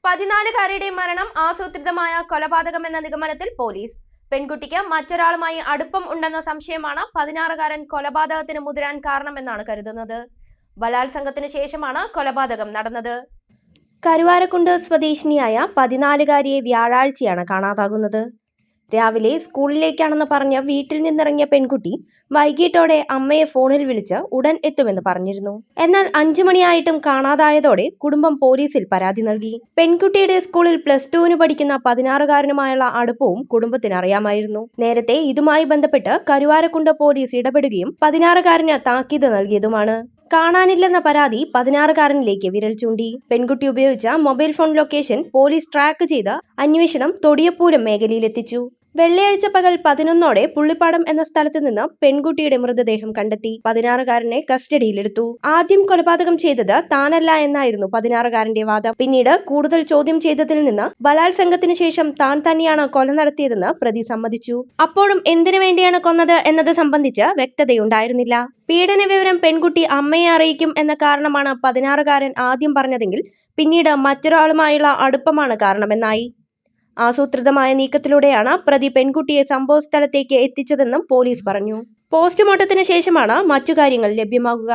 14കാരിയുടെ മരണം ആസൂത്രിതമായ കൊലപാതകമെന്ന നിഗമനത്തിൽ പോലീസ്. പെൺകുട്ടിക്ക് മറ്റൊരാളുമായി അടുപ്പം ഉണ്ടെന്ന സംശയമാണ് 16കാരൻ കൊലപാതകത്തിന് മുതിരാൻ കാരണമെന്നാണ് കരുതുന്നത്. ബലാത്സംഗത്തിന് ശേഷമാണ് കൊലപാതകം നടന്നത്. കരുവാരക്കുണ്ട് സ്വദേശിനിയായ 14കാരിയെ വ്യാഴാഴ്ചയാണ് കാണാതാകുന്നത്. രാവിലെ സ്കൂളിലേക്കാണെന്ന് പറഞ്ഞ് വീട്ടിൽ നിന്നിറങ്ങിയ പെൺകുട്ടി വൈകിട്ടോടെ അമ്മയെ ഫോണിൽ വിളിച്ച് ഉടൻ എത്തുമെന്ന് പറഞ്ഞിരുന്നു. എന്നാൽ 5 മണിയായിട്ടും കാണാതായതോടെ കുടുംബം പോലീസിൽ പരാതി നൽകി. പെൺകുട്ടിയുടെ സ്കൂളിൽ +2 പഠിക്കുന്ന 16കാരനുമായുള്ള അടുപ്പവും കുടുംബത്തിന് അറിയാമായിരുന്നു. നേരത്തെ ഇതുമായി ബന്ധപ്പെട്ട് കരുവാരക്കുണ്ട് പോലീസ് ഇടപെടുകയും 16കാരന് താക്കീത് നൽകിയതുമാണ്. കാണാനില്ലെന്ന പരാതി 16കാരനിലേക്ക് വിരൽ ചൂണ്ടി. പെൺകുട്ടി ഉപയോഗിച്ച mobile phone location police track ചെയ്ത് അന്വേഷണം തൊടിയപ്പൂരം മേഖലയിലെത്തിച്ചു. വെള്ളിയാഴ്ച പകൽ 11ഓടെ പുള്ളിപ്പാടം എന്ന സ്ഥലത്ത് നിന്ന് പെൺകുട്ടിയുടെ മൃതദേഹം കണ്ടെത്തി. 16കാരനെ കസ്റ്റഡിയിലെടുത്തു. ആദ്യം കൊലപാതകം ചെയ്തത് താനല്ല എന്നായിരുന്നു 16കാരന്റെ വാദം. പിന്നീട് കൂടുതൽ ചോദ്യം ചെയ്തതിൽ നിന്ന് ബലാത്സംഗത്തിന് ശേഷം താൻ തന്നെയാണ് കൊല നടത്തിയതെന്ന് പ്രതി സമ്മതിച്ചു. അപ്പോഴും എന്തിനു വേണ്ടിയാണ് കൊന്നത് എന്നത് സംബന്ധിച്ച് വ്യക്തതയുണ്ടായിരുന്നില്ല. പീഡന വിവരം പെൺകുട്ടി അമ്മയെ അറിയിക്കും എന്ന കാരണമാണ് 16കാരൻ ആദ്യം പറഞ്ഞതെങ്കിൽ പിന്നീട് മറ്റൊരാളുമായുള്ള അടുപ്പമാണ് കാരണമെന്നായി. ആസൂത്രിതമായ നീക്കത്തിലൂടെയാണ് പ്രതി പെൺകുട്ടിയെ സംഭവസ്ഥലത്തേക്ക് എത്തിച്ചതെന്നും പോലീസ് പറഞ്ഞു. പോസ്റ്റ്മോർട്ടത്തിന് ശേഷമാണ് മറ്റു കാര്യങ്ങൾ ലഭ്യമാകുക.